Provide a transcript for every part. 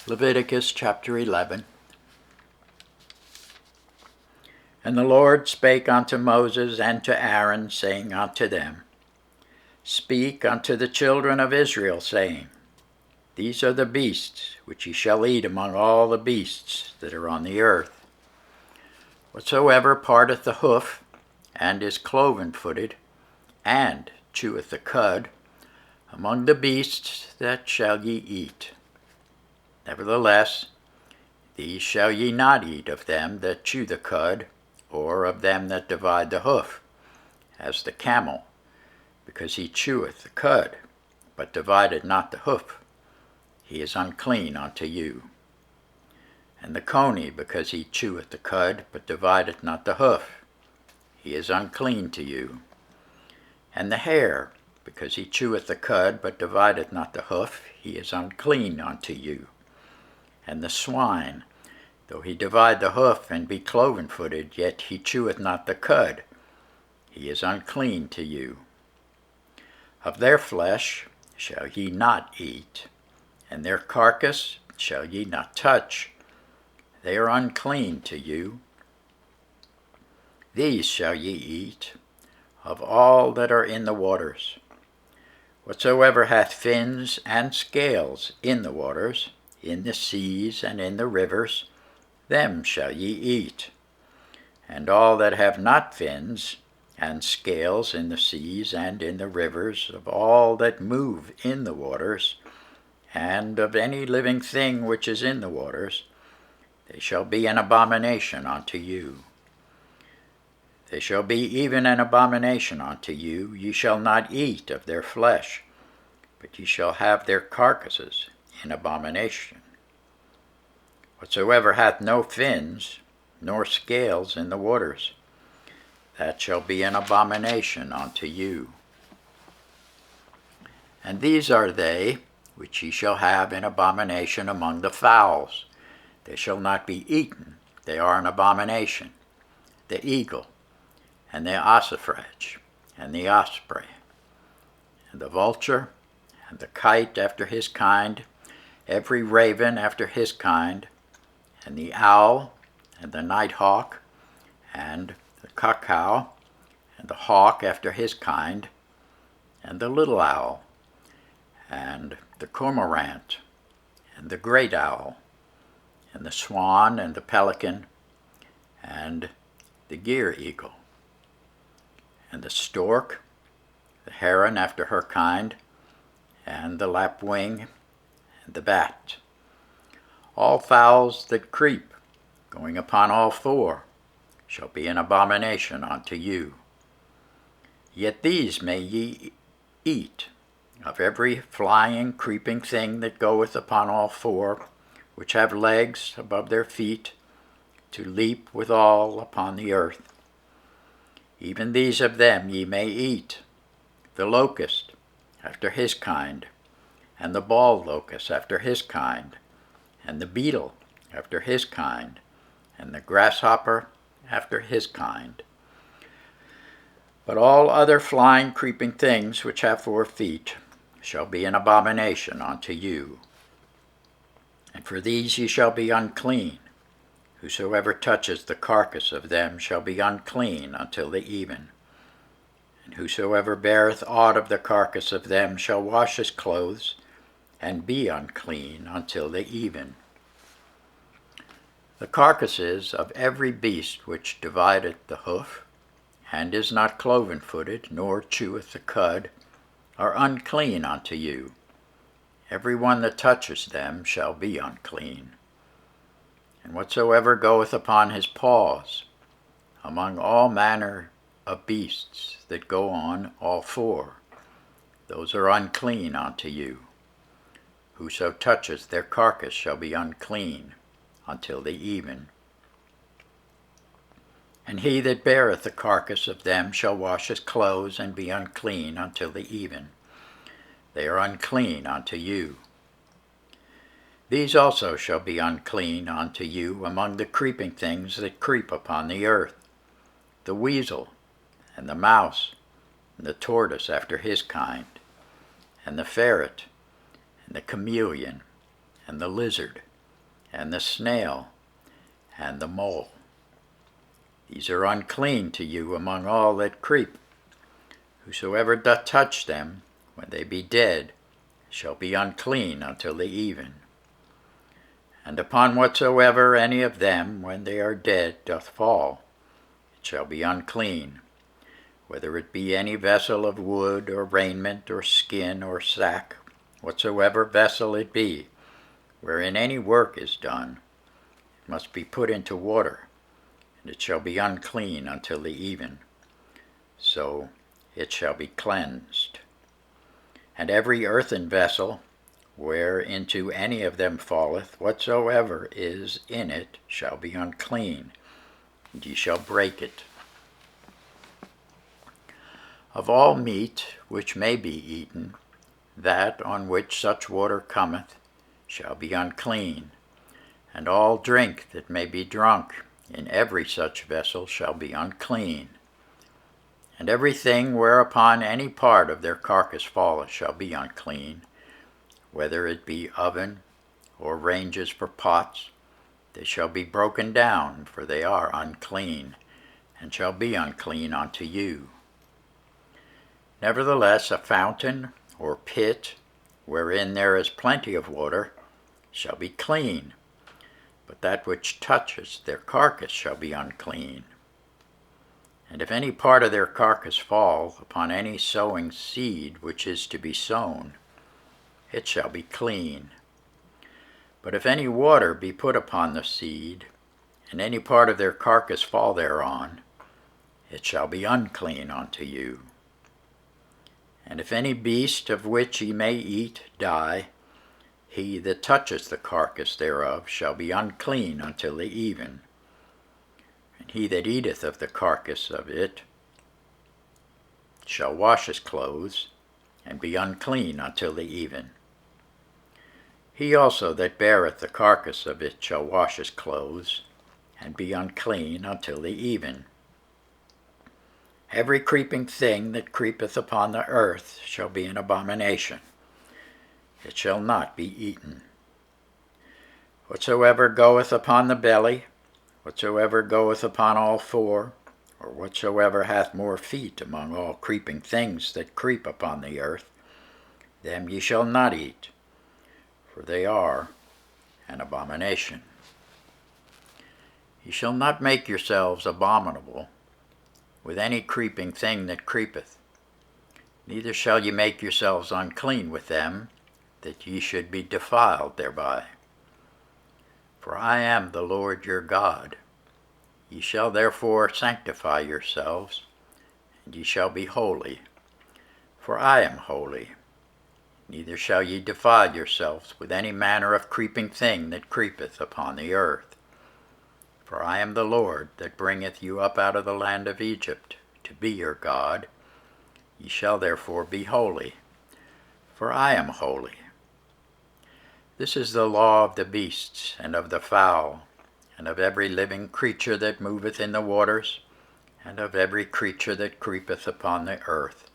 Leviticus chapter 11. And the Lord spake unto Moses and to Aaron, saying unto them, Speak unto the children of Israel, saying, These are the beasts which ye shall eat among all the beasts that are on the earth. Whatsoever parteth the hoof, and is cloven-footed, and cheweth the cud, among the beasts that shall ye eat. Nevertheless, these shall ye not eat of them that chew the cud, or of them that divide the hoof, as the camel, because he cheweth the cud, but divided not the hoof, he is unclean unto you. And the coney, because he cheweth the cud, but divideth not the hoof, he is unclean to you. And the hare, because he cheweth the cud, but divideth not the hoof, he is unclean unto you. And the swine, though he divide the hoof and be cloven-footed, yet he cheweth not the cud, he is unclean to you. Of their flesh shall ye not eat, and their carcass shall ye not touch. They are unclean to you. These shall ye eat of all that are in the waters. Whatsoever hath fins and scales in the waters, in the seas and in the rivers, them shall ye eat. And all that have not fins and scales in the seas and in the rivers, of all that move in the waters, and of any living thing which is in the waters, they shall be an abomination unto you. They shall be even an abomination unto you. Ye shall not eat of their flesh, but ye shall have their carcasses in abomination. Whatsoever hath no fins, nor scales in the waters, that shall be an abomination unto you. And these are they which ye shall have in abomination among the fowls. They shall not be eaten, they are an abomination: the eagle, and the ossifrage, and the osprey, and the vulture, and the kite after his kind, every raven after his kind, and the owl, and the nighthawk, and the cuckow, and the hawk after his kind, and the little owl, and the cormorant, and the great owl, and the swan, and the pelican, and the gyre eagle, and the stork, the heron after her kind, and the lapwing, and the bat. All fowls that creep, going upon all four, shall be an abomination unto you. Yet these may ye eat, of every flying, creeping thing that goeth upon all four, which have legs above their feet, to leap withal upon the earth. Even these of them ye may eat: the locust after his kind, and the bald locust after his kind, and the beetle after his kind, and the grasshopper after his kind. But all other flying, creeping things which have 4 feet shall be an abomination unto you. And for these ye shall be unclean. Whosoever touches the carcass of them shall be unclean until the even. And whosoever beareth aught of the carcass of them shall wash his clothes, and be unclean until the even. The carcasses of every beast which divideth the hoof, and is not cloven-footed, nor cheweth the cud, are unclean unto you. Every one that touches them shall be unclean. And whatsoever goeth upon his paws, among all manner of beasts that go on all 4, those are unclean unto you. Whoso toucheth their carcass shall be unclean until the even. And he that beareth the carcass of them shall wash his clothes, and be unclean until the even. They are unclean unto you. These also shall be unclean unto you among the creeping things that creep upon the earth: the weasel, and the mouse, and the tortoise after his kind, and the ferret, and the chameleon, and the lizard, and the snail, and the mole. These are unclean to you among all that creep. Whosoever doth touch them, when they be dead, shall be unclean until the even. And upon whatsoever any of them, when they are dead, doth fall, it shall be unclean, whether it be any vessel of wood, or raiment, or skin, or sack, whatsoever vessel it be, wherein any work is done, it must be put into water, and it shall be unclean until the even. So it shall be cleansed. And every earthen vessel, whereinto any of them falleth, whatsoever is in it shall be unclean, and ye shall break it. Of all meat which may be eaten, that on which such water cometh shall be unclean, and all drink that may be drunk in every such vessel shall be unclean. And everything whereupon any part of their carcass falleth shall be unclean, whether it be oven or ranges for pots. They shall be broken down, for they are unclean, and shall be unclean unto you. Nevertheless, a fountain or pit, wherein there is plenty of water, shall be clean, but that which touches their carcass shall be unclean. And if any part of their carcass fall upon any sowing seed which is to be sown, it shall be clean. But if any water be put upon the seed, and any part of their carcass fall thereon, it shall be unclean unto you. And if any beast of which ye may eat die, he that toucheth the carcass thereof shall be unclean until the even. And he that eateth of the carcass of it shall wash his clothes, and be unclean until the even. He also that beareth the carcass of it shall wash his clothes, and be unclean until the even. Every creeping thing that creepeth upon the earth shall be an abomination. It shall not be eaten. Whatsoever goeth upon the belly, whatsoever goeth upon all four, or whatsoever hath more feet among all creeping things that creep upon the earth, them ye shall not eat, for they are an abomination. Ye shall not make yourselves abominable with any creeping thing that creepeth, neither shall ye make yourselves unclean with them, that ye should be defiled thereby. For I am the Lord your God. Ye shall therefore sanctify yourselves, and ye shall be holy, for I am holy. Neither shall ye defile yourselves with any manner of creeping thing that creepeth upon the earth. For I am the Lord that bringeth you up out of the land of Egypt, to be your God. Ye shall therefore be holy, for I am holy. This is the law of the beasts, and of the fowl, and of every living creature that moveth in the waters, and of every creature that creepeth upon the earth,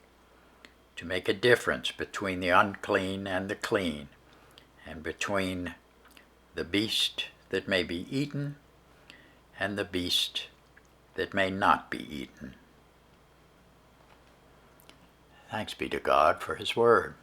to make a difference between the unclean and the clean, and between the beast that may be eaten and the beast that may not be eaten. Thanks be to God for his word.